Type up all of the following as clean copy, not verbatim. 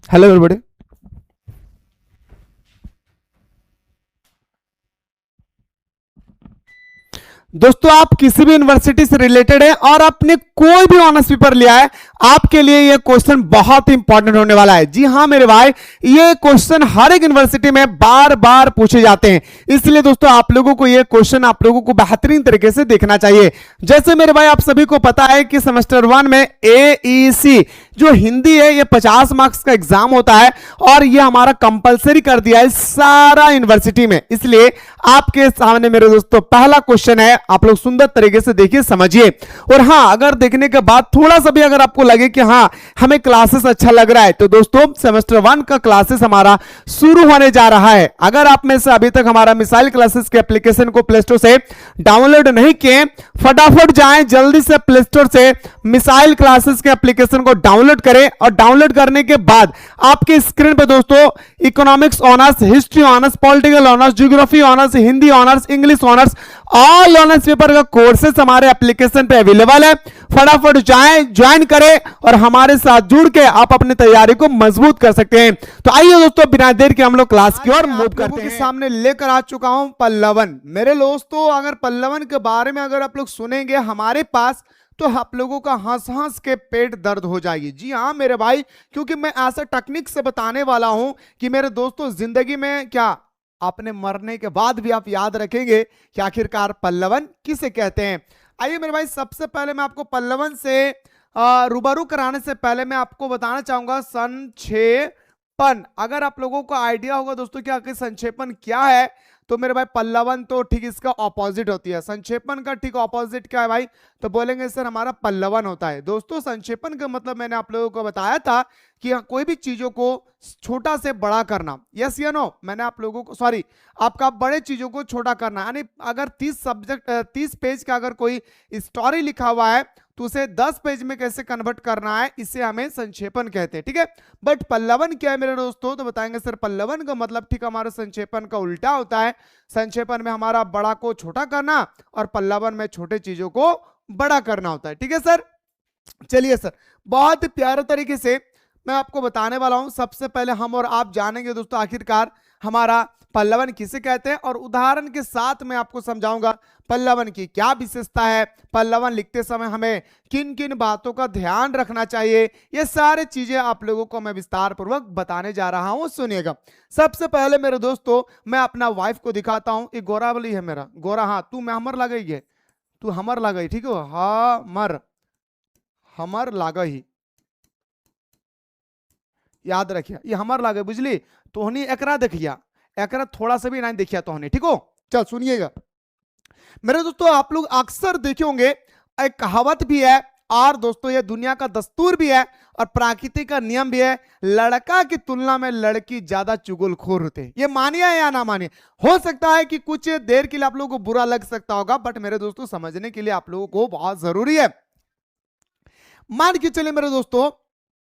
Hello everybody. दोस्तों, आप किसी भी यूनिवर्सिटी से रिलेटेड है और आपने कोई भी ऑनर्स पेपर लिया है, आपके लिए यह क्वेश्चन बहुत इंपॉर्टेंट होने वाला है। जी हां मेरे भाई, ये क्वेश्चन हर एक यूनिवर्सिटी में बार बार पूछे जाते हैं, इसलिए दोस्तों आप लोगों को यह क्वेश्चन आप लोगों को बेहतरीन तरीके से देखना चाहिए। जैसे मेरे भाई आप सभी को पता है कि सेमेस्टर 1 में AEC जो हिंदी है, ये 50 मार्क्स का एग्जाम होता है और ये हमारा कंपलसरी कर दिया है सारा यूनिवर्सिटी में। इसलिए आपके सामने मेरे दोस्तों पहला क्वेश्चन है, आप लोग सुंदर तरीके से देखिए, समझिए। और हां, अगर देखने के बाद थोड़ा सा भी अगर आपको लगे कि हां हमें क्लासेस अच्छा लग रहा है, तो दोस्तों सेमेस्टर 1 का क्लासेस हमारा शुरू होने जा रहा है। अगर आप में से अभी तक हमारा मिसाइल क्लासेस के एप्लीकेशन को प्ले स्टोर से डाउनलोड नहीं किए, फटाफट जाएं जल्दी से प्ले स्टोर से मिसाइल क्लासेस के एप्लीकेशन को डाउनलोड करें। और डाउनलोड करने के बाद आपके स्क्रीन पे दोस्तों economics honours, history honours, political honours, geography honours, Hindi honours, English honours, all honours paper का कोर्सेस हमारे एप्लीकेशन पे अवेलेबल है। फटाफट जाएं, ज्वाइन करें और हमारे साथ जुड़ के आप अपनी तैयारी को मजबूत कर सकते हैं। तो आइए दोस्तों, बिना देर के हम लोग क्लास की ओर मूव करते हैं। सामने लेकर आ चुका हूं पल्लवन। मेरे दोस्तों, अगर पल्लवन के बारे में अगर आप लोग सुनेंगे हमारे पास, तो आप लोगों का हंस हंस के पेट दर्द हो जाएगी। जी हाँ मेरे भाई, क्योंकि मैं ऐसा टेक्निक से बताने वाला हूं कि मेरे दोस्तों जिंदगी में क्या आपने मरने के बाद भी आप याद रखेंगे कि आखिरकार पल्लवन किसे कहते हैं। आइए मेरे भाई, सबसे पहले मैं आपको पल्लवन से रूबरू कराने से पहले मैं आपको बताना चाहूंगा संक्षेपण। अगर आप लोगों को आइडिया होगा दोस्तों कि आखिर संक्षेपण क्या है, तो मेरे भाई पल्लवन तो ठीक इसका ऑपोजिट होती है। संक्षेपण का ठीक ऑपोजिट क्या है भाई, तो बोलेंगे सर हमारा पल्लवन होता है। दोस्तों संक्षेपण का मतलब मैंने आप लोगों को बताया था कि कोई भी चीजों को छोटा से बड़ा करना। यस या नो, मैंने आप लोगों को सॉरी आपका बड़े चीजों को छोटा करना, यानी अगर 30 पेज का अगर कोई स्टोरी लिखा हुआ है तो उसे 10 पेज में कैसे कन्वर्ट करना है, इसे हमें संक्षेपण कहते हैं। ठीक है, बट पल्लवन क्या है मेरे दोस्तों, तो बताएंगे सर पल्लवन का मतलब ठीक हमारा संक्षेपण का उल्टा होता है। संक्षेपण में हमारा बड़ा को छोटा करना और पल्लवन में छोटे चीजों को बड़ा करना होता है। ठीक है सर, चलिए सर, बहुत प्यारे तरीके से मैं आपको बताने वाला हूं। सबसे पहले हम और आप जानेंगे दोस्तों आखिरकार हमारा पल्लवन किसे कहते हैं, और उदाहरण के साथ मैं आपको समझाऊंगा पल्लवन की क्या विशेषता है, पल्लवन लिखते समय हमें किन किन बातों का ध्यान रखना चाहिए, ये सारे चीजें आप लोगों को मैं विस्तार पूर्वक बताने जा रहा हूं। सुनिएगा। सबसे पहले मेरे दोस्तों मैं अपना वाइफ को दिखाता हूं। एक गोरा वाली है मेरा गोरा, हाँ तू मैं हमर लगा ही है, तू हमर लगा ही, ठीक हो, हाँ मर हमर लागा ही, याद रखिए ये हमर लागे, बुझली। तोहनी एकरा देखिया, एकरा थोड़ा सा भी नहीं देखिया तोहनी, ठीक हो। चल सुनिएगा मेरे दोस्तों, आप लोग अक्सर देखे होंगे एक कहावत भी है, और दोस्तों ये दुनिया का दस्तूर भी है और प्रकृति का नियम भी है, लड़का की तुलना में लड़की ज्यादा चुगलखोर होते हैं। ये मानिए या ना मानिए, हो सकता है कि कुछ देर के लिए आप लोगों को बुरा लग सकता होगा, बट मेरे दोस्तों समझने के लिए आप लोगों को बहुत जरूरी है। मान के चलिए मेरे दोस्तों,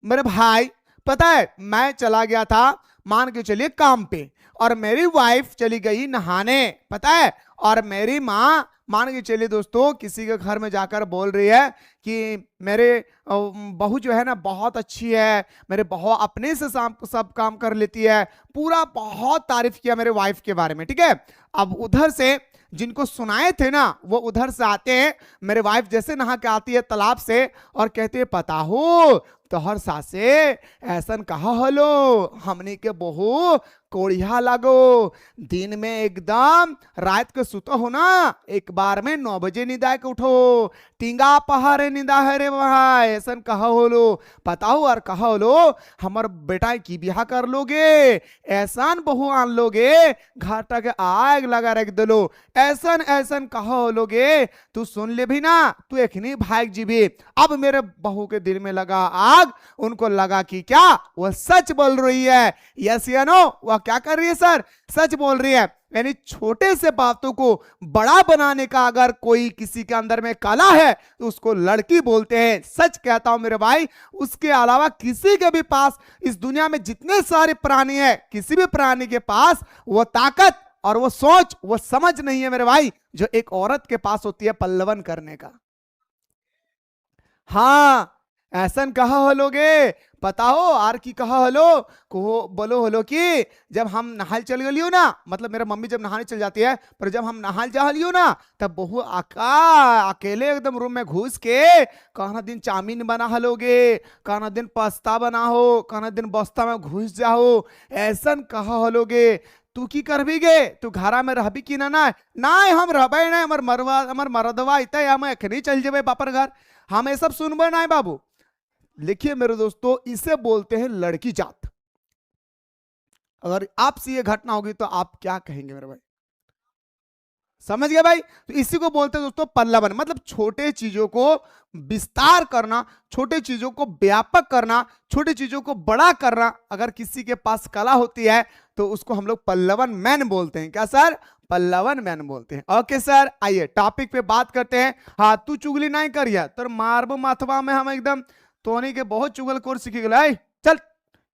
मेरे भाई पता है मैं चला गया था मान के चलिए काम पे, और मेरी वाइफ चली गई नहाने, पता है, और मेरी माँ मान के चलिए दोस्तों किसी के घर में जाकर बोल रही है कि मेरे बहू जो है ना बहुत अच्छी है, मेरे बहू अपने से सब काम कर लेती है, पूरा बहुत तारीफ किया मेरे वाइफ के बारे में। ठीक है, अब उधर से जिनको सुनाए थे ना वो उधर से आते हैं, मेरे वाइफ जैसे नहा के आती है तालाब से और कहती है पता हो तोहर सासे ऐसन कहा हलो, हमने के बहू कोढ़िया लागो, दिन में एकदम रात के सुतो हो ना, एक बार में 9 बजे निदा के उठो, टींगा पहाड़े निदा है रे वहां, ऐसन कहा होलो, पता हो और कहा होलो हमर बेटा की ब्याह कर लोगे, ऐसन बहू आन लोगे घाटा के आग लगा रख दलो, ऐसन ऐसन कहा होलोगे, तू सुन ले भी ना, तू एक नहीं भाग जीबी। अब मेरे बहू के दिल में लगा आग, उनको लगा कि क्या वह सच बोल रही है, यस या नो, वह क्या कर रही है सर, सच बोल रही है। यानी छोटे से बातों को बड़ा बनाने का अगर कोई किसी के अंदर में कला है तो उसको लड़की बोलते हैं। सच कहता हूं मेरे भाई, उसके अलावा किसी के भी पास इस दुनिया में जितने सारे प्राणी हैं, किसी भी प्राणी के पास वो ताकत और वो सोच वो समझ नहीं है मेरे भाई जो एक औरत के पास होती है पल्लवन करने का। हाँ ऐसन कहा हलोगे, बताओ आर की कहा हलो को बोलो हलो कि जब हम नहाल चल गलियो ना, मतलब मेरा मम्मी जब नहाने चल जाती है, पर जब हम नहाल जा लियो ना तब बहू अकेले एकदम रूम में घुस के कहना दिन चाउमीन बना हलोगे, कहना दिन पास्ता बना हो, कहना दिन बस्ता में घुस जाओ, ऐसन कहा हलोगे। तू की करबी गे, तू घरा में रहबी की ना? ना हम रहबे ना, हमर मरदवा इतने हम एखनी चल जेबे बापर घर, हम ये सब सुनबे ना बाबू। लिखिए मेरे दोस्तों, इसे बोलते हैं लड़की जात। अगर आपसे ये घटना होगी तो आप क्या कहेंगे मेरे भाई? समझ गए भाई? तो इसी को बोलते हैं दोस्तों पल्लवन, मतलब छोटे चीजों को विस्तार करना, छोटे चीजों को व्यापक करना, छोटे चीजों को बड़ा करना। अगर किसी के पास कला होती है तो उसको हम लोग पल्लवन मैन बोलते हैं। क्या सर? पल्लवन मैन बोलते हैं। ओके सर, आइए टॉपिक पे बात करते हैं। हाँ, तू चुगली नहीं करिया तो मारबो माथवा में हम एकदम तोनी के बहुत चुगल कोर सीखी गए। चल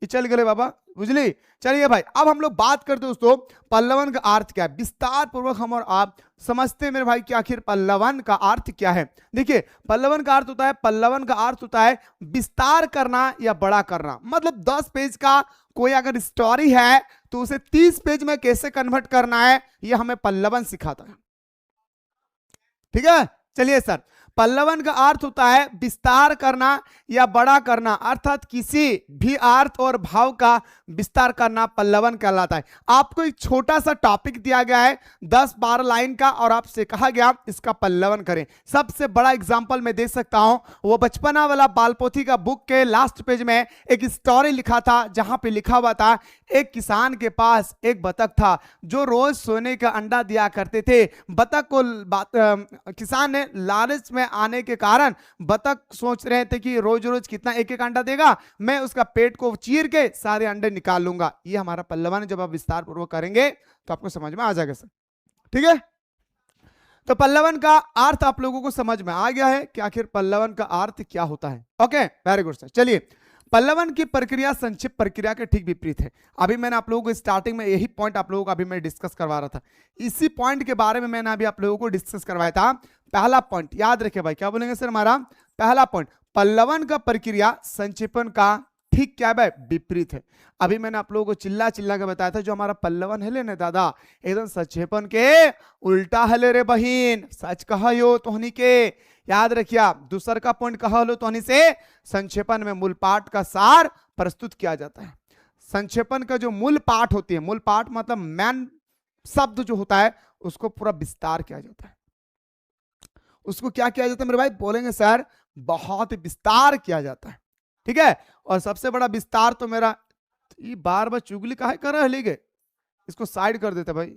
चल गए बाबा, बुझली। चलिए भाई, अब हम लोग बात करते हैं दोस्तों पल्लवन का अर्थ क्या है। विस्तार पूर्वक हम और आप समझते हैं मेरे भाई कि आखिर पल्लवन का अर्थ क्या है। देखिए, पल्लवन का अर्थ होता है, पल्लवन का अर्थ होता है विस्तार करना या बड़ा करना। मतलब 10 पेज का कोई अगर स्टोरी है तो उसे 30 पेज में कैसे कन्वर्ट करना है, ये हमें पल्लवन सिखाता है। ठीक है, चलिए सर, पल्लवन का अर्थ होता है विस्तार करना या बड़ा करना, अर्थात किसी भी अर्थ और भाव का विस्तार करना पल्लवन कहलाता है। आपको एक छोटा सा टॉपिक दिया गया है 10-12 लाइन का और आपसे कहा गया इसका पल्लवन करें। सबसे बड़ा एग्जांपल मैं दे सकता हूं, वो बचपना वाला बालपोथी का बुक के लास्ट पेज में एक स्टोरी लिखा था, जहां पे लिखा हुआ था एक किसान के पास एक बतख था जो रोज सोने का अंडा दिया करते थे। बतख को किसान ने लालच में आने के कारण बतख सोच रहे थे कि रोज रोज कितना एक एक अंडा देगा, मैं उसका पेट को चीर के सारे अंडे निकाल लूंगा। ये हमारा पल्लवन है, जब आप विस्तार पूर्वक करेंगे तो आपको समझ में आ जाएगा सर। ठीक है, तो पल्लवन का अर्थ आप लोगों को समझ में आ गया है कि आखिर पल्लवन का अर्थ क्या होता है। Okay, very good sir. चलिए, पल्लवन की प्रक्रिया संक्षिप्त प्रक्रिया के ठीक विपरीत है। अभी मैंने आप लोगों को स्टार्टिंग में यही पॉइंट आप लोगों को अभी मैं डिस्कस करवा रहा था, इसी पॉइंट के बारे में मैंने अभी आप लोगों को डिस्कस करवाया था। पहला पॉइंट याद रखे भाई, क्या बोलेंगे सर? हमारा पहला पॉइंट, पल्लवन का प्रक्रिया संक्षेपण का ठीक क्या है? विपरीत है। अभी मैंने आप लोगों को चिल्ला चिल्ला के बताया था, जो हमारा पल्लवन है लेने दादा एकदम संक्षेपण के उल्टा हले रे बहिन, सच कहा यो तोहनी के, याद रखिया। दूसरा का पॉइंट कहा लो तोहनी से, संक्षेपण में मूल पाठ का सार प्रस्तुत किया जाता है। संक्षेपण का जो मूल पाठ होती है, मूल पाठ मतलब मैन शब्द जो होता है उसको पूरा विस्तार किया जाता है। उसको क्या किया जाता है मेरे भाई? बोलेंगे सर, बहुत विस्तार किया जाता है। ठीक है, और सबसे बड़ा विस्तार तो मेरा ये बार बार चुगली काहे कर रहे गए, इसको साइड कर देते भाई,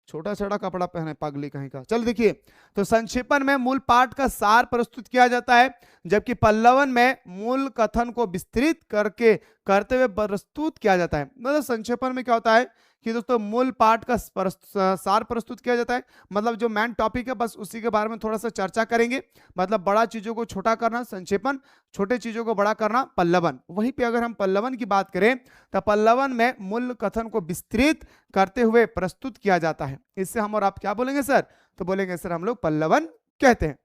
छोटा छोटा कपड़ा पहने पागली कहीं का। चल देखिए, तो संक्षेपण में मूल पाठ का सार प्रस्तुत किया जाता है, जबकि पल्लवन में मूल कथन को विस्तृत करते हुए प्रस्तुत किया जाता है। मतलब संक्षेपण में क्या होता है कि दोस्तों मूल पाठ का सार प्रस्तुत किया जाता है, मतलब जो मेन टॉपिक है बस उसी के बारे में थोड़ा सा चर्चा करेंगे। मतलब बड़ा चीजों को छोटा करना संक्षेपण, छोटे चीजों को बड़ा करना पल्लवन। वहीं पे अगर हम पल्लवन की बात करें तो पल्लवन में मूल कथन को विस्तृत करते हुए प्रस्तुत किया जाता है। इससे हम और आप क्या बोलेंगे सर? तो बोलेंगे सर हम लोग पल्लवन कहते हैं।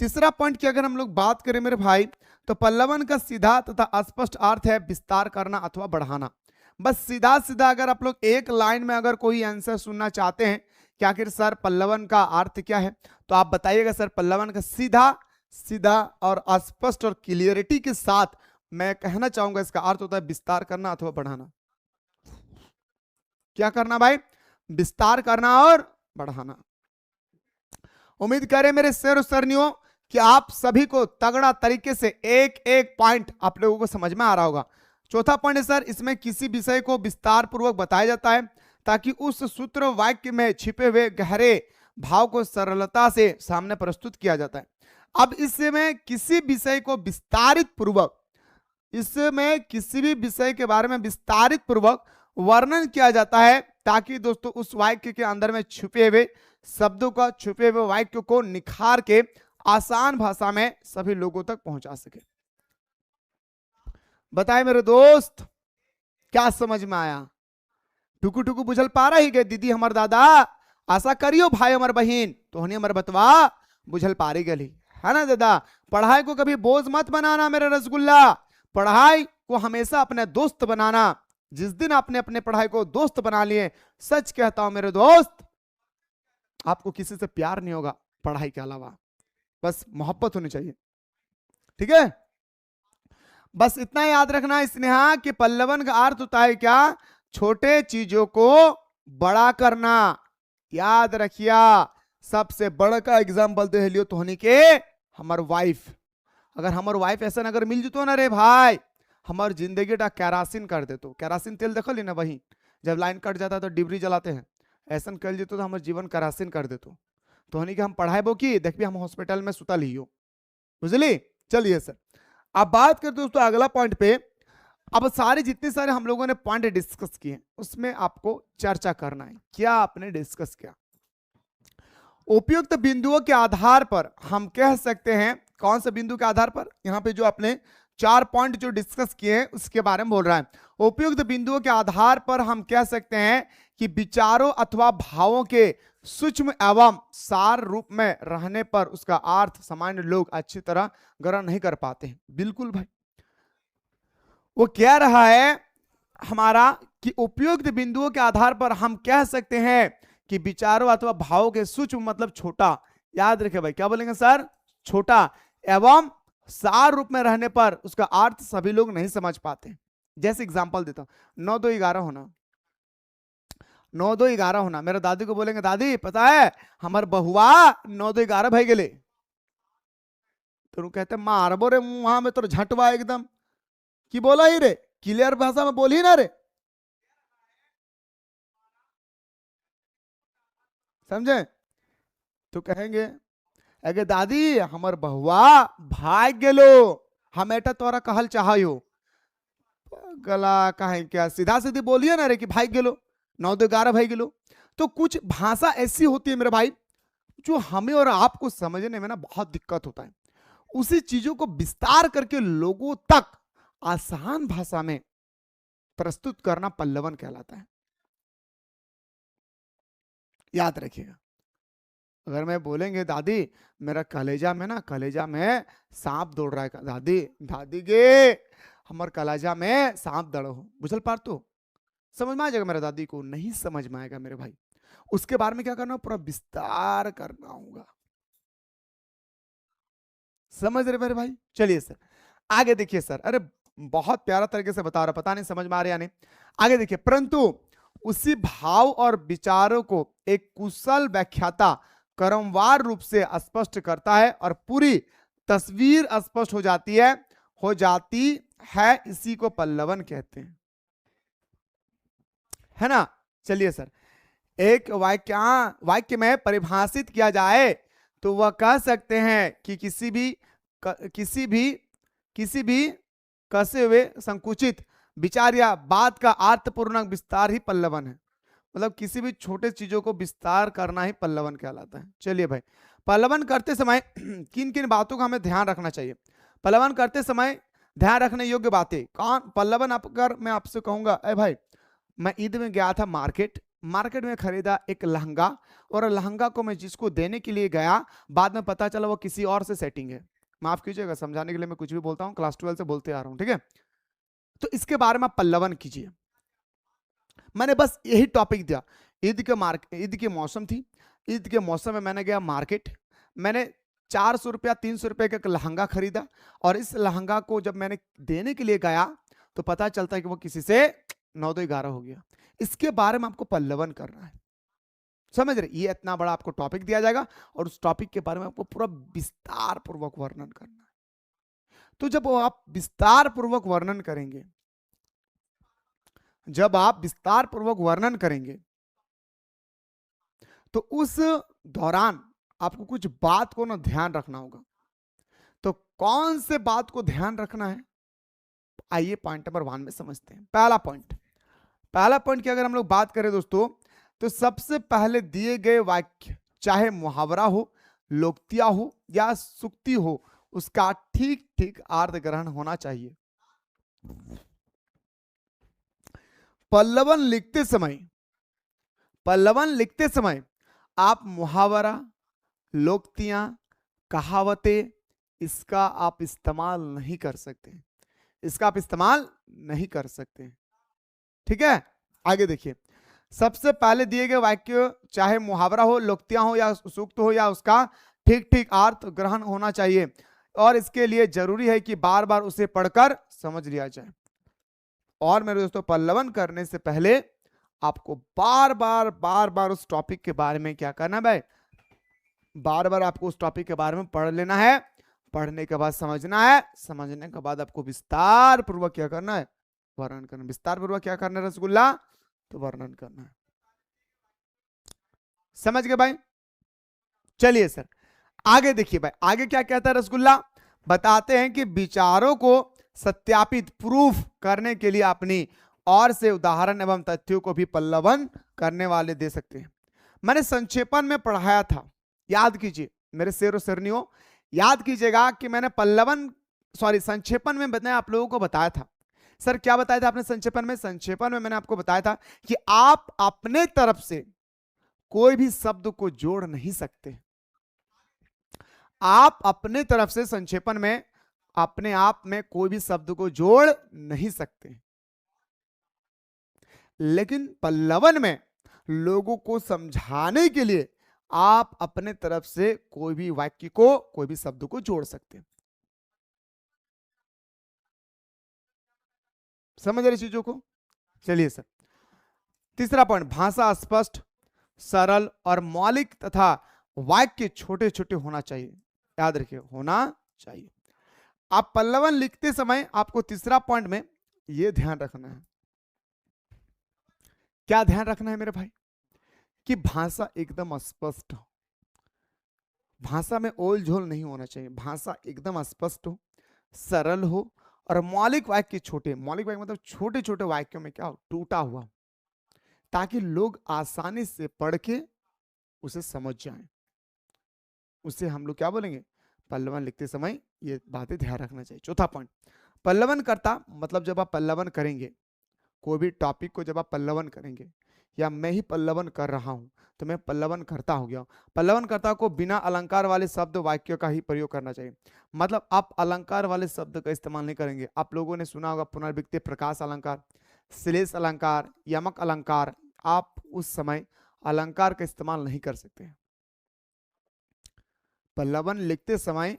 तीसरा पॉइंट की अगर हम लोग बात करें मेरे भाई, तो पल्लवन का सीधा तथा स्पष्ट अर्थ है विस्तार करना अथवा बढ़ाना। बस सीधा सीधा अगर आप लोग एक लाइन में अगर कोई आंसर सुनना चाहते हैं कि आखिर सर पल्लवन का अर्थ क्या है, तो आप बताइएगा सर पल्लवन का सीधा सीधा और स्पष्ट और क्लियरिटी के साथ मैं कहना चाहूंगा इसका अर्थ होता है विस्तार करना अथवा बढ़ाना। क्या करना भाई? विस्तार करना और बढ़ाना। उम्मीद करें मेरे शेर और सरनियों कि आप सभी को तगड़ा तरीके से एक एक पॉइंट आप लोगों को समझ में आ रहा होगा। चौथा पॉइंट है सर, इसमें किसी विषय को विस्तार पूर्वक बताया जाता है ताकि उस सूत्र वाक्य में छिपे हुए गहरे भाव को सरलता से सामने प्रस्तुत किया जाता है। अब इसमें किसी विषय को विस्तारित पूर्वक, इसमें किसी भी विषय के बारे में विस्तारित पूर्वक वर्णन किया जाता है ताकि दोस्तों उस वाक्य के अंदर में छुपे हुए शब्दों का, छुपे हुए वाक्य को निखार के आसान भाषा में सभी लोगों तक पहुंचा सके। बताए मेरे दोस्त, क्या समझ में आया? टुकु टुकु बुझल पा रही गए दीदी हमर दादा, आशा करियो भाई हमर बहन तोहनी हमर बतवा बुझल पारी गली है ना दादा। पढ़ाई को कभी बोझ मत बनाना मेरे रसगुल्ला, पढ़ाई को हमेशा अपने दोस्त बनाना। जिस दिन आपने अपने पढ़ाई को दोस्त बना लिए, सच कहता हूं मेरे दोस्त, आपको किसी से प्यार नहीं होगा पढ़ाई के अलावा, बस मोहब्बत होनी चाहिए। ठीक है, बस इतना याद रखना स्नेहा कि पल्लवन का अर्थ होता है क्या, छोटे चीजों को बड़ा करना। याद रखिया, सबसे बड़ा का एग्जाम्पल दे लियो तो के हमार वाइफ। अगर हमार वाइफ ऐसा अगर मिल जतो ना रे भाई, हमार जिंदगी कैरासिन कर देतो। कैरासिन तेल देखो ली ना, वही जब लाइन कट जाता है तो डिबरी जलाते हैं, ऐसा कर देतो तो हमारे जीवन कैरासिन कर देतो। तो के हम पढ़ाई बो की देखिए, हम हॉस्पिटल में सुता लियो, बुझली। चलिए सर, अब बात करते दोस्तों अगला पॉइंट पे। अब सारे जितने सारे हम लोगों ने पॉइंट डिस्कस किए, उसमें आपको चर्चा करना है क्या आपने डिस्कस किया। उपयुक्त बिंदुओं के आधार पर हम कह सकते हैं, कौन से बिंदु के आधार पर, यहां पे जो आपने 4 पॉइंट जो डिस्कस किए हैं उसके बारे में बोल रहा है। उपयुक्त बिंदुओं के आधार पर हम कह सकते हैं कि विचारों अथवा भावों के सूक्ष्म एवं सार रूप में रहने पर उसका अर्थ सामान्य लोग अच्छी तरह ग्रहण नहीं कर पाते हैं। बिल्कुल भाई, वो कह रहा है हमारा कि उपयुक्त बिंदुओं के आधार पर हम कह सकते हैं कि विचारों अथवा भावों के सूक्ष्म मतलब छोटा, याद रखे भाई, क्या बोलेंगे सर, छोटा एवं सार रूप में रहने पर उसका अर्थ सभी लोग नहीं समझ पाते। जैसे एग्जांपल देता हूं, 9 2 11 होना, 9 2 11 होना। मेरे दादी को बोलेंगे, दादी पता है हमार बहुआ 9 2 11 भाई गेले, तो कहते मारबो रे वहां में तो झटवा एकदम की बोला ही रे, क्लियर भाषा में बोल ही ना रे, समझे। तो कहेंगे अगे दादी हमार बहुआ भाग गेलो, हम एटा तोरा कहल चाहो, गला कहे क्या, सीधा सीधी बोलिए ना रे कि भाग गेलो, 9 2 11 भाग गेलो। तो कुछ भाषा ऐसी होती है मेरे भाई जो हमें और आपको समझने में ना बहुत दिक्कत होता है, उसी चीजों को विस्तार करके लोगों तक आसान भाषा में प्रस्तुत करना पल्लवन कहलाता है। याद रखिएगा, अगर मैं बोलेंगे दादी मेरा कलेजा में ना, कलेजा में सांप दौड़ रहा है, दादी दादी गे हमारे कलेजा में सांप दौड़ो, बुझल पार तो समझ में आ जाएगा। मेरा दादी को नहीं समझ में आएगा मेरे भाई, उसके बारे में क्या करना, पूरा विस्तार करना होगा, समझ रहे मेरे भाई। चलिए सर आगे देखिए सर, अरे बहुत प्यारा तरीके से बता रहा, पता नहीं समझ में आ रहा या नहीं। आगे देखिए, परंतु उसी भाव और विचारों को एक कुशल व्याख्याता क्रमवार रूप से स्पष्ट करता है और पूरी तस्वीर स्पष्ट हो जाती है, इसी को पल्लवन कहते हैं, है ना। चलिए सर, एक वाक्य में परिभाषित किया जाए तो वह कह सकते हैं कि किसी भी कसे हुए संकुचित विचार या बात का अर्थपूर्ण विस्तार ही पल्लवन है। मतलब किसी भी छोटे चीजों को विस्तार करना ही पल्लवन कहलाता है। चलिए भाई, पल्लवन करते समय किन किन बातों का हमें ध्यान रखना चाहिए, पल्लवन करते समय ध्यान रखने योग्य बातें कौन। पल्लवन अगर मैं आपसे कहूंगा, अरे भाई मैं ईद में गया था मार्केट में खरीदा एक लहंगा, और लहंगा को मैं जिसको देने के लिए गया, बाद में पता चला वो किसी और से सेटिंग है। माफ कीजिएगा, समझाने के लिए मैं कुछ भी बोलता हूँ, क्लास 12 से बोलते आ रहा हूँ, ठीक है। तो इसके बारे में पल्लवन कीजिए। मैंने बस यही टॉपिक दिया, ईद के मौसम थी, ईद के मौसम में मैंने गया मार्केट, मैंने 400 रुपया 300 रुपये का लहंगा खरीदा, और इस लहंगा को जब मैंने देने के लिए गया तो पता चलता है कि वो किसी से 9 2 11 हो गया। इसके बारे में आपको पल्लवन करना है, समझ रहे। ये इतना बड़ा आपको टॉपिक दिया जाएगा और उस टॉपिक के बारे में आपको पूरा विस्तार पूर्वक वर्णन करना है। तो जब आप विस्तार पूर्वक वर्णन करेंगे, तो उस दौरान आपको कुछ बात को ना ध्यान रखना होगा। तो कौन से बात को ध्यान रखना है, आइए पॉइंट नंबर 1 में समझते हैं। पहला पॉइंट की अगर हम लोग बात करें दोस्तों, तो सबसे पहले दिए गए वाक्य चाहे मुहावरा हो, लोकतिया हो या सुक्ति हो, उसका ठीक ठीक अर्थ ग्रहण होना चाहिए। पल्लवन लिखते समय आप मुहावरा, लोकतियां, कहावतें, इसका आप इस्तेमाल नहीं कर सकते, इसका आप इस्तेमाल नहीं कर सकते। ठीक है, आगे देखिए। सबसे पहले दिए गए वाक्य चाहे मुहावरा हो, लोकोक्तियां हो या सूक्त हो, या उसका ठीक ठीक अर्थ ग्रहण होना चाहिए, और इसके लिए जरूरी है कि बार बार उसे पढ़कर समझ लिया जाए। और मेरे दोस्तों, पल्लवन करने से पहले आपको बार बार उस टॉपिक के बारे में क्या करना है भाई, बार बार आपको उस टॉपिक के बारे में पढ़ लेना है। पढ़ने के बाद समझना है, समझने के बाद आपको विस्तार पूर्वक क्या करना है, वर्णन करना। विस्तार पूर्वक क्या करना है रसगुल्ला, तो वर्णन करना है। समझ गए भाई? चलिए सर आगे देखिए भाई, आगे क्या कहता है रसगुल्ला, बताते हैं कि विचारों को सत्यापित प्रूफ करने के लिए अपनी और से उदाहरण एवं तथ्यों को भी पल्लवन करने वाले दे सकते हैं। मैंने संक्षेपण में पढ़ाया था, याद कीजिए मेरे शेरों शेरनियों, याद कीजिएगा कि मैंने संक्षेपण में मैंने आप लोगों को बताया था। सर क्या बताया था आपने संक्षेपण में? संक्षेपण में मैंने आपको बताया था कि आप अपने तरफ से कोई भी शब्द को जोड़ नहीं सकते। आप अपने तरफ से संक्षेपण में अपने आप में कोई भी शब्द को जोड़ नहीं सकते, लेकिन पल्लवन में लोगों को समझाने के लिए आप अपने तरफ से कोई भी वाक्य को, कोई भी शब्द को जोड़ सकते हैं। समझ रहे चीजों को? चलिए सर, तीसरा पॉइंट, भाषा स्पष्ट, सरल और मौलिक तथा वाक्य छोटे छोटे होना चाहिए। याद रखिए, होना चाहिए। आप पल्लवन लिखते समय आपको तीसरा पॉइंट में यह ध्यान रखना है। क्या ध्यान रखना है मेरे भाई? कि भाषा एकदम स्पष्ट हो, भाषा में ओल झोल नहीं होना चाहिए, भाषा एकदम स्पष्ट हो, सरल हो, और मौलिक वाक्य छोटे। मौलिक वाक्य मतलब छोटे छोटे वाक्यों में क्या हो, टूटा हुआ, ताकि लोग आसानी से पढ़ के उसे समझ जाएं। उसे हम लोग क्या बोलेंगे, पल्लवन लिखते समय ये बातें ध्यान रखना चाहिए। चौथा पॉइंट, पल्लवन करता मतलब जब आप पल्लवन करेंगे, कोई भी टॉपिक को जब आप पल्लवन करेंगे, या मैं ही पल्लवन कर रहा हूं तो मैं पल्लवन करता हो गया। पल्लवन करता को बिना अलंकार वाले शब्द वाक्यों का ही प्रयोग करना चाहिए। मतलब आप अलंकार वाले शब्द का इस्तेमाल नहीं करेंगे। आप लोगों ने सुना होगा पुनर्विक्ति, प्रकाश अलंकार, श्लेष अलंकार, यमक अलंकार। आप उस समय अलंकार का इस्तेमाल नहीं कर सकते। पल्लवन लिखते समय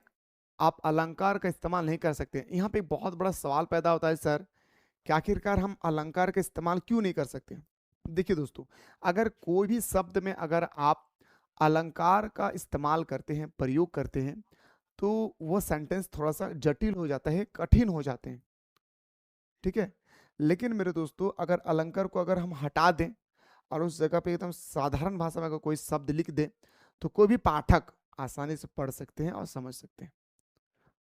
आप अलंकार का इस्तेमाल नहीं कर सकते। यहाँ पे बहुत बड़ा सवाल पैदा होता है, सर कि आखिरकार हम अलंकार का इस्तेमाल क्यों नहीं कर सकते? देखिए दोस्तों, अगर कोई भी शब्द में अगर आप अलंकार का इस्तेमाल करते हैं, प्रयोग करते हैं, तो वो सेंटेंस थोड़ा सा जटिल हो जाता है, कठिन हो जाते हैं। ठीक है, लेकिन मेरे दोस्तों अगर अलंकार को अगर हम हटा दें और उस जगह पे एकदम साधारण भाषा में अगर कोई शब्द लिख दे, तो कोई भी पाठक आसानी से पढ़ सकते हैं और समझ सकते हैं।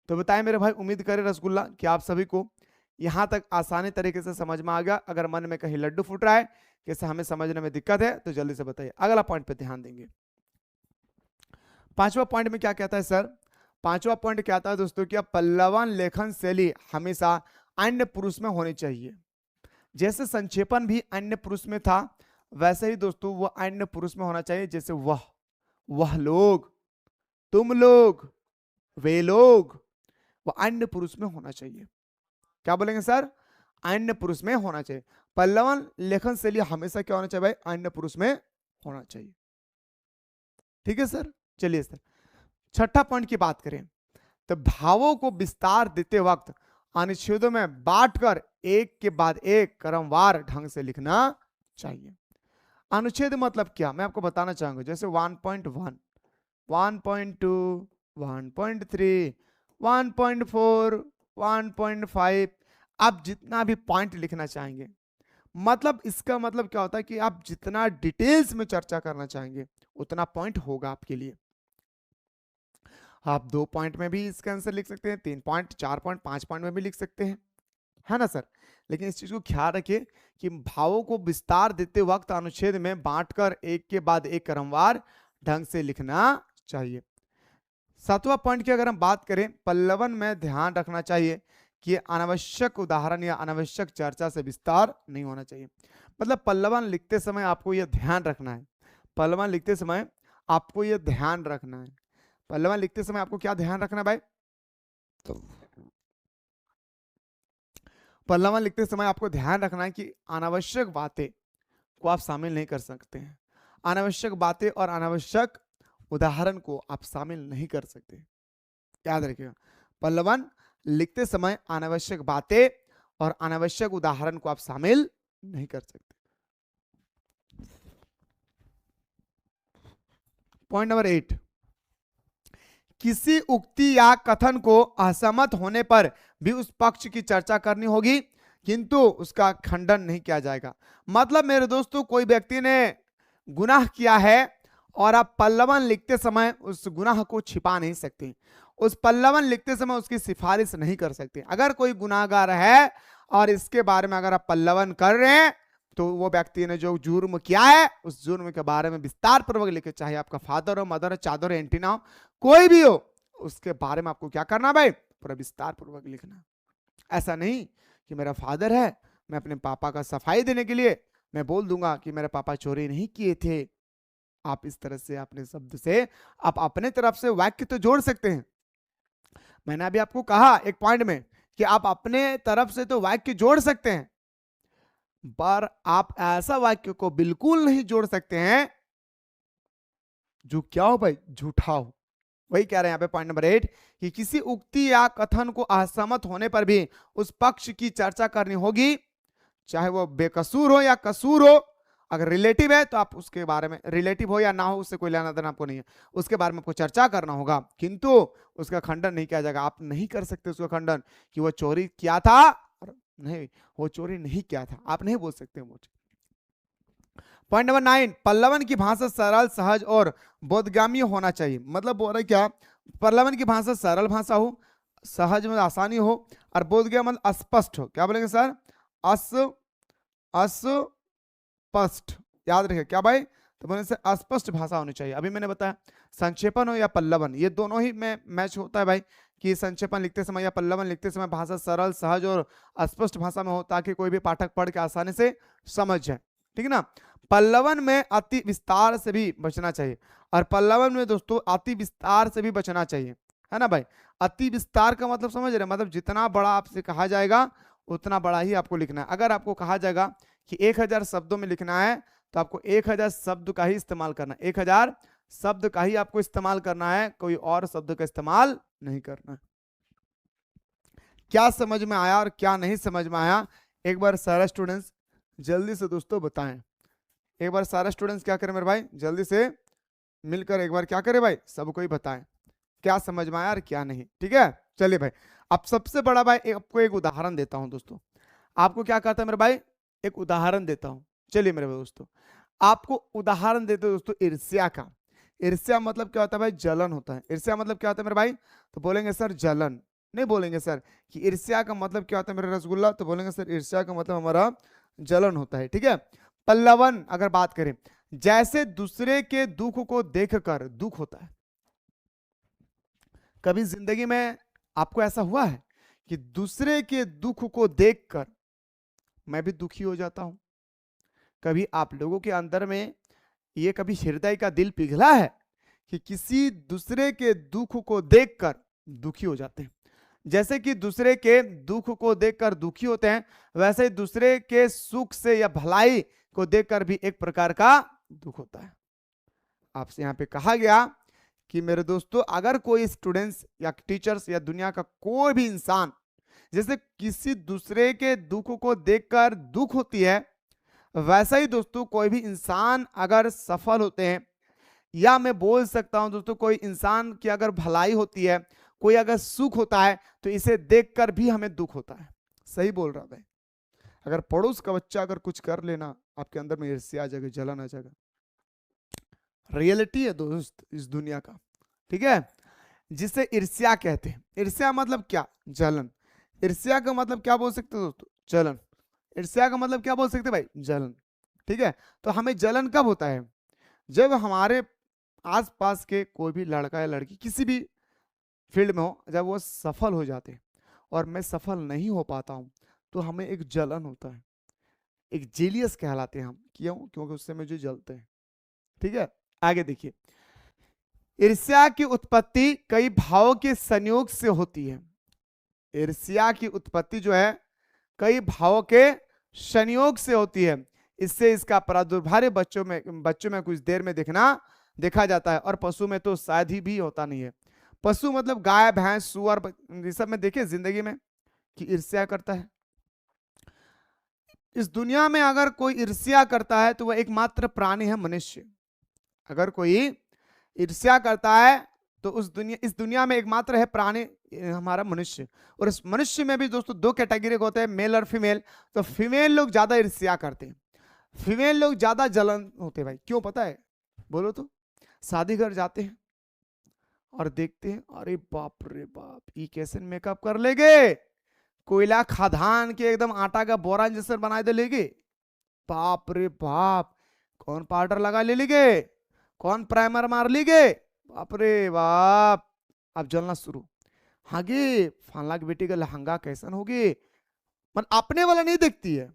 तो बताएं मेरे भाई, उम्मीद करें रसगुल्ला कि आप सभी को यहां तक आसानी तरीके से समझ में आ गया। अगर मन में कहीं लड्डू फूट रहा है कि हमें समझने में दिक्कत है तो जल्दी से बताइए। अगला पॉइंट पे ध्यान देंगे। पांचवा पॉइंट में क्या कहता है सर? पांचवा पॉइंट कहता है दोस्तों कि पल्लवन लेखन शैली हमेशा अन्य पुरुष में होनी चाहिए। जैसे संक्षेपण भी अन्य पुरुष में था, वैसे ही दोस्तों वो अन्य पुरुष में होना चाहिए। जैसे वह लोग, तुम लोग, वे लोग, वो अन्य पुरुष में होना चाहिए। क्या बोलेंगे सर? अन्य पुरुष में होना चाहिए। पल्लवन लेखन शैली हमेशा क्या होना चाहिए भाई? अन्य पुरुष में होना चाहिए। ठीक है सर, चलिए सर छठा पॉइंट की बात करें तो भावों को विस्तार देते वक्त अनुच्छेदों में बांटकर एक के बाद एक क्रमवार ढंग से लिखना चाहिए। अनुच्छेद मतलब क्या, मैं आपको बताना चाहूंगा। जैसे 1.1, 1.2, 1.3, 1.4, 1.5, आप जितना भी पॉइंट लिखना चाहेंगे, मतलब इसका मतलब क्या होता है कि आप जितना डिटेल्स में चर्चा करना चाहेंगे उतना पॉइंट होगा आपके लिए। आप 2 पॉइंट में भी इसका आंसर लिख सकते हैं, 3 पॉइंट, 4 पॉइंट, 5 पॉइंट में भी लिख सकते हैं, है ना सर? लेकिन इस चीज को ख्याल रखिए कि भावों को विस्तार देते वक्त अनुच्छेद में बांटकर एक के बाद एक क्रमवार ढंग से लिखना चाहिए। 7वां पॉइंट की अगर हम बात करें, पल्लवन में ध्यान रखना चाहिए कि अनावश्यक उदाहरण या अनावश्यक चर्चा से विस्तार नहीं होना चाहिए। मतलब पल्लवन लिखते समय आपको यह ध्यान रखना है, पल्लवन लिखते समय आपको यह ध्यान रखना है, पल्लवन लिखते समय आपको क्या ध्यान रखना भाई, तो पल्लवन लिखते समय आपको ध्यान रखना है कि अनावश्यक बातें को आप शामिल नहीं कर सकते हैं। अनावश्यक बातें और अनावश्यक उदाहरण को आप शामिल नहीं कर सकते, याद रखिएगा। पल्लवन लिखते समय अनावश्यक बातें और अनावश्यक उदाहरण को आप शामिल नहीं कर सकते। पॉइंट नंबर 8, किसी उक्ति या कथन को असहमत होने पर भी उस पक्ष की चर्चा करनी होगी किंतु उसका खंडन नहीं किया जाएगा। मतलब मेरे दोस्तों, कोई व्यक्ति ने गुनाह किया है और आप पल्लवन लिखते समय उस गुनाह को छिपा नहीं सकते, उस पल्लवन लिखते समय उसकी सिफारिश नहीं कर सकते। अगर कोई गुनाहगार है और इसके बारे में अगर आप पल्लवन कर रहे हैं तो वो व्यक्ति ने जो जुर्म किया है उस जुर्म के बारे में विस्तार पूर्वक लिखे, चाहे आपका फादर हो, मदर हो, चादर हो, एंटीना हो, कोई भी हो, उसके बारे में आपको क्या करना भाई, पूरा विस्तार पूर्वक लिखना। ऐसा नहीं कि मेरा फादर है, मैं अपने पापा का सफाई देने के लिए मैं बोल दूंगा कि मेरे पापा चोरी नहीं किए थे। आप इस तरह से अपने शब्द से आप अपने तरफ से वाक्य तो जोड़ सकते हैं। मैंने अभी आपको कहा एक पॉइंट में कि आप अपने तरफ से तो वाक्य जोड़ सकते हैं, पर आप ऐसा वाक्य को बिल्कुल नहीं जोड़ सकते हैं जो क्या हो भाई, झूठा हो। वही कह रहे हैं यहाँ पे पॉइंट नंबर 8 कि किसी उक्ति या कथन को असहमत होने पर भी उस पक्ष की चर्चा करनी होगी, चाहे वो बेकसूर हो या कसूर हो। अगर रिलेटिव है तो आप उसके बारे में, रिलेटिव हो या ना हो उससे कोई लेना देना आपको नहीं है, उसके बारे में आपको चर्चा करना होगा किंतु उसका खंडन नहीं किया जाएगा। आप नहीं कर सकते उसका खंडन कि वो चोरी किया था, नहीं वो चोरी नहीं किया था, आप नहीं बोल सकते मुझे। पॉइंट नंबर 9, पल्लवन की भाषा सरल, सहज और बोधगामी होना चाहिए। मतलब बोल रहे क्या, पल्लवन की भाषा सरल भाषा हो, सहज में आसानी हो, और बोधगामी मतलब स्पष्ट हो। क्या बोलेंगे सर, अस्पष्ट, याद रखिए क्या भाई, तो बोलने से अस्पष्ट भाषा होनी चाहिए। अभी मैंने बताया संक्षेपण हो या पल्लवन, ये दोनों ही में मैच होता है भाई, कि संक्षेपण लिखते समय या पल्लवन लिखते समय भाषा सरल, सहज और स्पष्ट भाषा में हो ताकि कोई भी पाठक पढ़ के आसानी से समझ जाए, ठीक है ना। पल्लवन में अति विस्तार से भी बचना चाहिए, और पल्लवन में दोस्तों अति विस्तार से भी बचना चाहिए, है ना भाई। अति विस्तार का मतलब समझ रहे, मतलब जितना बड़ा आपसे कहा जाएगा उतना बड़ा ही आपको लिखना है। अगर आपको कहा जाएगा कि 1000 शब्दों में लिखना है तो आपको 1000 शब्द का ही इस्तेमाल करना है, 1000 शब्द का ही आपको इस्तेमाल करना है, कोई और शब्द का इस्तेमाल नहीं करना है। क्या समझ में आया और क्या नहीं समझ में आया, एक बार सारे स्टूडेंट्स जल्दी से दोस्तों बताएं। एक बार सारे स्टूडेंट्स क्या करें मेरे भाई, जल्दी से मिलकर एक बार क्या करें भाई, सबको ही बताएं क्या समझ में आया और क्या नहीं, ठीक है। चलिए भाई, अब सबसे बड़ा भाई आपको एक उदाहरण देता हूं दोस्तों। आपको क्या कहता है मेरे भाई, एक उदाहरण देता हूं। चलिए मेरे भाई दोस्तों, आपको उदाहरण देते हैं दोस्तों ईर्ष्या का। ईर्ष्या मतलब क्या होता है भाई, जलन होता है। ईर्ष्या मतलब क्या होता है मेरे भाई, तो बोलेंगे सर जलन। नहीं बोलेंगे सर कि ईर्ष्या का मतलब क्या होता है मेरे रसगुल्ला, तो बोलेंगे सर ईर्ष्या का मतलब हमारा जलन होता है, ठीक है। पल्लवन अगर बात करें, जैसे दूसरे के दुख को देखकर दुख होता है। कभी जिंदगी में आपको ऐसा हुआ है कि दूसरे के दुख को देखकर मैं भी दुखी हो जाता हूं? कभी आप लोगों के अंदर में ये कभी हृदय का दिल पिघला है कि किसी दूसरे के दुख को देखकर दुखी हो जाते हैं? जैसे कि दूसरे के दुख को देखकर दुखी होते हैं, वैसे ही दूसरे के सुख से या भलाई को देखकर भी एक प्रकार का दुख होता है। आपसे यहाँ पे कहा गया कि मेरे दोस्तों, अगर कोई स्टूडेंट्स या टीचर्स या दुनिया का कोई भी इंसान जैसे किसी दूसरे के दुख को देखकर दुख होती है, वैसा ही दोस्तों कोई भी इंसान अगर सफल होते हैं, या मैं बोल सकता हूं दोस्तों कोई इंसान की अगर भलाई होती है, कोई अगर सुख होता है, तो इसे देखकर भी हमें दुख होता है। सही बोल रहा भाई। अगर पड़ोस का बच्चा अगर कुछ कर लेना, आपके अंदर में ईर्ष्या आ जाएगी, जलन आ जाएगा। रियलिटी है दोस्त इस दुनिया का, ठीक है, जिसे ईर्ष्या कहते हैं। ईर्ष्या मतलब क्या, जलन। ईर्ष्या का मतलब क्या बोल सकते हो दोस्तों, जलन। ईर्ष्या का मतलब क्या बोल सकते भाई, जलन, ठीक है। तो हमें जलन कब होता है, जब हमारे आसपास के कोई भी लड़का या लड़की किसी भी फील्ड में हो, जब वो सफल हो जाते हैं और मैं सफल नहीं हो पाता हूं, तो हमें एक जलन होता है, एक जेलियस कहलाते हैं हम। क्यों? क्योंकि उससे मुझे जलते हैं, ठीक है। आगे देखिए, ईर्ष्या की उत्पत्ति कई भावों के संयोग से होती है। ईर्ष्या की उत्पत्ति जो है कई भावों के संयोग से होती है। इससे इसका प्रादुर्भाव बच्चों में कुछ देर में देखा जाता है, और पशु में तो शायद ही भी होता नहीं है। पशु मतलब गाय, भैंस, सुअर, ये सब में देखे जिंदगी में कि ईर्ष्या करता है। इस दुनिया में अगर कोई ईर्ष्या करता है तो वह एकमात्र प्राणी है मनुष्य। अगर कोई ईर्ष्या करता है तो इस दुनिया में एकमात्र है प्राणी हमारा मनुष्य। और इस मनुष्य में भी दोस्तों दो कैटेगरी होते हैं, मेल और फीमेल। तो फीमेल लोग ज्यादा ईर्ष्या करते हैं, फीमेल लोग ज्यादा जलन होते हैं। भाई क्यों पता है? बोलो तो। शादी घर जाते हैं और देखते हैं, अरे बाप रे बाप, ये कैसे मेकअप कर लेगे, कोयला खदान के एकदम आटा का बोरा जैसे बना दे लेगे, बाप रे बाप, कौन पाउडर लगा ले लेगे, कौन प्राइमर मार लेगे, बाप रे बाप। अब जलना शुरू। हागे फाला की बेटी का लहंगा कैसन होगी, मन अपने वाला नहीं देखती है,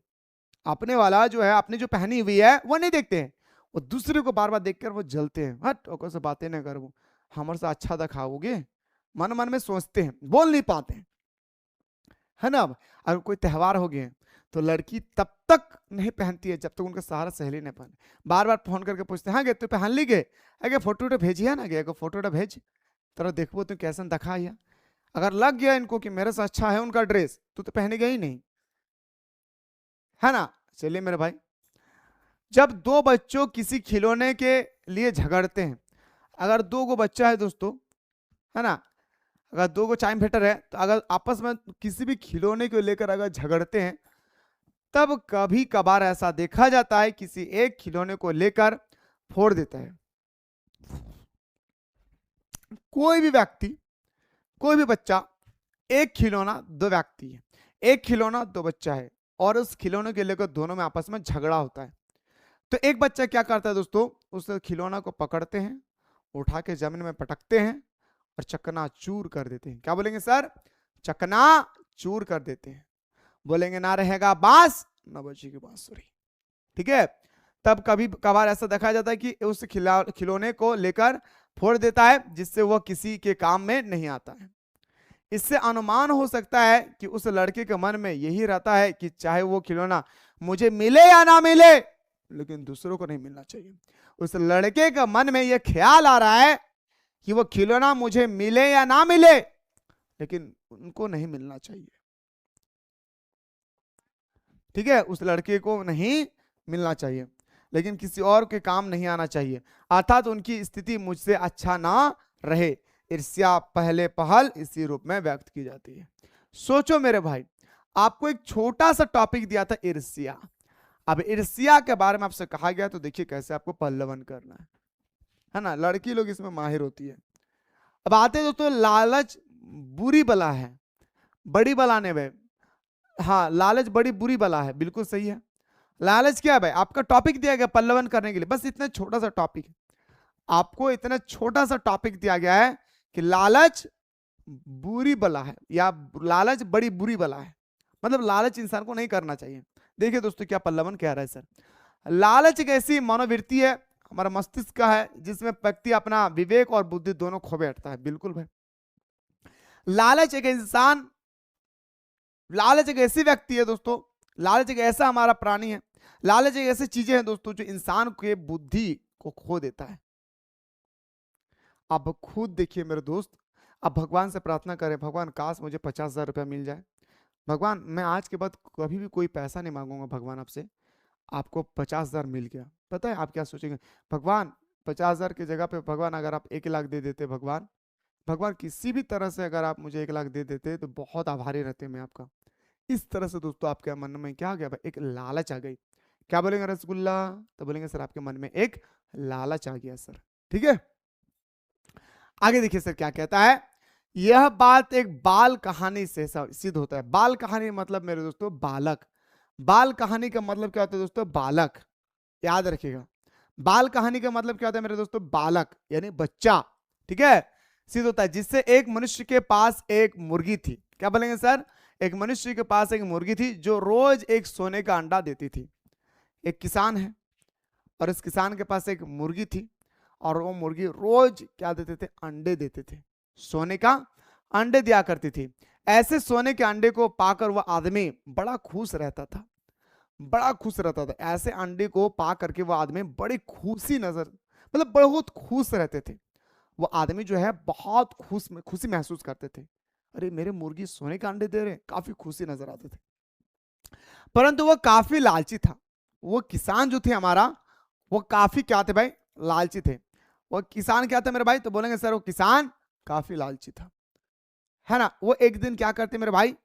अपने वाला जो है, अपने जो पहनी हुई है वो नहीं देखते हैं, वो दूसरे को बार बार देखकर वो जलते हैं। हट ओकर से बातें नहीं करो, हमारे से अच्छा दिखाओगे, मन मन में सोचते हैं, बोल नहीं पाते हैं, है ना। अगर कोई त्यौहार हो गए तो लड़की तब तक नहीं पहनती है जब तक उनका सारा सहेली नहीं पहने। बार बार फोन करके पूछते हैं, हाँ गे तू पहन ली गे, अगे फोटो भेजिए ना, गे फोटो भेज, तरह देखो तू कैसा दिखा। अगर लग गया इनको कि मेरे से अच्छा है उनका ड्रेस, तू तो पहनेगा ही नहीं, है ना। चलिए मेरे भाई, जब दो बच्चों किसी खिलौने के लिए झगड़ते हैं, अगर दो गो बच्चा है दोस्तों, है ना, अगर दो गो चाइम फेटर है, तो अगर आपस में किसी भी खिलौने को लेकर अगर झगड़ते हैं, तब कभी कभार ऐसा देखा जाता है किसी एक खिलौने को लेकर फोड़ देता है। कोई भी व्यक्ति, कोई भी बच्चा, एक खिलौना दो व्यक्ति है, एक खिलौना दो बच्चा है, और उस खिलौने के लेकर दोनों में आपस में झगड़ा होता है। तो एक बच्चा क्या करता है दोस्तों, उस खिलौना को पकड़ते हैं, उठा के जमीन में पटकते हैं और चकना चूर कर देते हैं। क्या बोलेंगे सर? चकना चूर कर देते हैं। बोलेंगे ना रहेगा बांस ना बजेगी बांसुरी, ठीक है। तब कभी कभार ऐसा देखा जाता है कि उस खिलौने को लेकर फोड़ देता है, जिससे वह किसी के काम में नहीं आता है। इससे अनुमान हो सकता है कि उस लड़के के मन में यही रहता है कि चाहे वो खिलौना मुझे मिले या ना मिले, लेकिन दूसरों को नहीं मिलना चाहिए। उस लड़के के मन में यह ख्याल आ रहा है कि वो खिलौना मुझे मिले या ना मिले, लेकिन उनको नहीं मिलना चाहिए, ठीक है। उस लड़के को नहीं मिलना चाहिए, लेकिन किसी और के काम नहीं आना चाहिए, अर्थात उनकी स्थिति मुझसे अच्छा ना रहे। ईर्ष्या पहले पहल इसी रूप में व्यक्त की जाती है। सोचो मेरे भाई, आपको एक छोटा सा टॉपिक दिया था ईर्ष्या। अब ईर्ष्या के बारे में आपसे कहा गया, तो देखिए कैसे आपको पल्लवन करना है ना। लड़की लोग इसमें माहिर होती है। अब आते दोस्तों, लालच बुरी बला है, बड़ी बला ने भाई, हाँ लालच बड़ी बुरी बला है, बिल्कुल सही है। लालच क्या है भाई? आपका टॉपिक दिया गया पल्लवन करने के लिए, बस इतना छोटा सा टॉपिक है, आपको इतना छोटा सा टॉपिक दिया गया है कि लालच बुरी बला है या लालच बड़ी बुरी बला है, मतलब लालच इंसान को नहीं करना चाहिए। देखिए दोस्तों क्या पल्लवन कह रहा है सर, लालच एक ऐसी मनोवृत्ति है हमारा मस्तिष्क का है जिसमें व्यक्ति अपना विवेक और बुद्धि दोनों खो बैठता है। बिल्कुल भाई, लालच एक इंसान, लालच एक ऐसी व्यक्ति है दोस्तों, लालच एक ऐसा हमारा प्राणी है, लालच एक ऐसी चीजें हैं दोस्तों जो इंसान के बुद्धि को खो देता है। आप खुद देखिए मेरे दोस्त, आप भगवान से प्रार्थना करें, भगवान काश मुझे 50,000 रुपया मिल जाए, भगवान मैं आज के बाद कभी भी कोई पैसा नहीं मांगूंगा भगवान आपसे, आपको 50,000 मिल गया। पता है आप क्या सोचेंगे? भगवान 50,000 की जगह पे भगवान अगर आप 1 लाख दे देते, भगवान भगवान किसी भी तरह से अगर आप मुझे 1 लाख दे देते तो बहुत आभारी रहते मैं आपका। इस तरह से दोस्तों आपके मन में क्या आ गया? एक लालच आ गई। क्या बोलेंगे रसगुल्ला? तो बोलेंगे सर आपके मन में एक लालच आ गया सर, ठीक है। आगे देखिए सर क्या कहता है, यह बात एक बाल कहानी से सिद्ध होता है। बाल कहानी मतलब मेरे दोस्तों बालक, बाल कहानी का मतलब क्या होता है दोस्तों? बालक, याद रखिएगा। बाल कहानी का मतलब क्या होता है मेरे दोस्तों? बालक यानी बच्चा, ठीक है। सिद्ध होता है जिससे एक मनुष्य के पास एक मुर्गी थी। क्या बोलेंगे सर? एक मनुष्य के पास एक मुर्गी थी जो रोज एक सोने का अंडा देती थी। एक किसान है और इस किसान के पास एक मुर्गी थी और वो मुर्गी रोज क्या देते थे, अंडे देते थे, सोने का अंडे दिया करती थी। ऐसे सोने के अंडे को पाकर वह आदमी बड़ा खुश रहता था, बड़ा खुश रहता था। ऐसे अंडे को पा करके वह आदमी बड़ी खुशी नजर, मतलब बहुत खुश रहते थे। वो आदमी जो है बहुत खुशी महसूस करते थे, अरे मेरे मुर्गी सोने के अंडे दे रहे, काफी खुशी नजर आते थे। परंतु वो काफी लालची था। वो किसान जो थे हमारा, वो काफी क्या थे भाई, लालची थे। वो किसान क्या था मेरे भाई, तो बोलेंगे सर वो किसान काफी लालची था, है ना। वो एक दिन क्या करते मेरे भाई,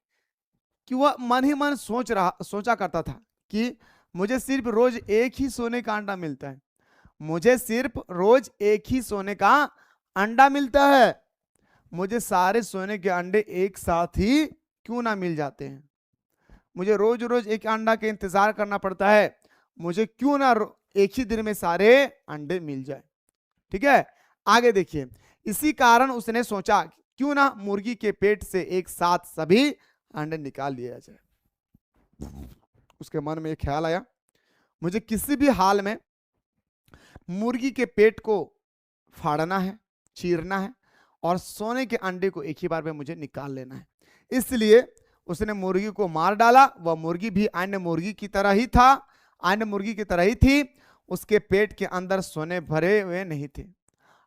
कि वह मन ही मन सोचा करता था कि मुझे सिर्फ रोज एक ही सोने का अंडा मिलता है, मुझे सिर्फ रोज एक ही सोने का अंडा मिलता है, मुझे सारे सोने के अंडे एक साथ ही क्यों ना मिल जाते हैं, मुझे रोज रोज एक अंडा के इंतजार करना पड़ता है, मुझे क्यों ना एक ही दिन में सारे अंडे मिल जाए। ठीक है, आगे देखिए, इसी कारण उसने सोचा क्यों ना मुर्गी के पेट से एक साथ सभी अंडे निकाल लिया जाए। उसके मन में एक ख्याल आया, मुझे किसी भी हाल में मुर्गी के पेट को फाड़ना है, चीरना है, और सोने के अंडे को एक ही बार में मुझे निकाल लेना है। इसलिए उसने मुर्गी को मार डाला। वह मुर्गी भी अन्य मुर्गी की तरह ही था, अन्य मुर्गी की तरह ही थी। उसके पेट के अंदर सोने भरे हुए नहीं थे।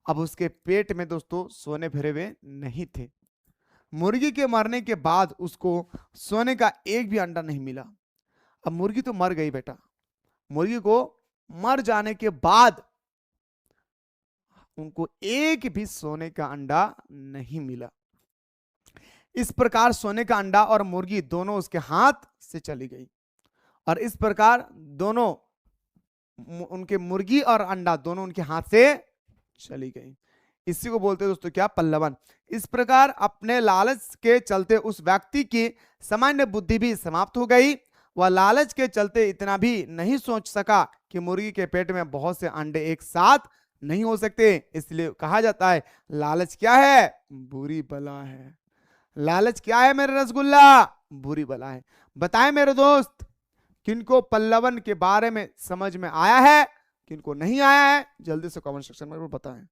अब उसके पेट में दोस्तों सोने भरे हुए नहीं थे। मुर्गी के मरने के बाद उसको सोने का एक भी अंडा नहीं मिला। अब मुर्गी तो मर गई बेटा, मुर्गी को मर जाने के बाद उनको एक भी सोने का अंडा नहीं मिला। इस प्रकार सोने का अंडा और मुर्गी दोनों उसके हाथ से चली गई, और इस प्रकार दोनों, उनके मुर्गी और अंडा दोनों उनके हाथ से चली गई। इसी को बोलते हैं दोस्तों क्या, पल्लवन। इस प्रकार अपने लालच के चलते उस व्यक्ति की सामान्य बुद्धि भी समाप्त हो गई। वह लालच के चलते इतना भी नहीं सोच सका कि मुर्गी के पेट में बहुत से अंडे एक साथ नहीं हो सकते। इसलिए कहा जाता है लालच क्या है, बुरी बला है। लालच क्या है मेरे रसगुल्ला, बुरी बला है। बताएं मेरे दोस्त, किनको पल्लवन के बारे में समझ में आया है, किनको नहीं आया है, जल्दी से कमेंट सेक्शन में बताएं।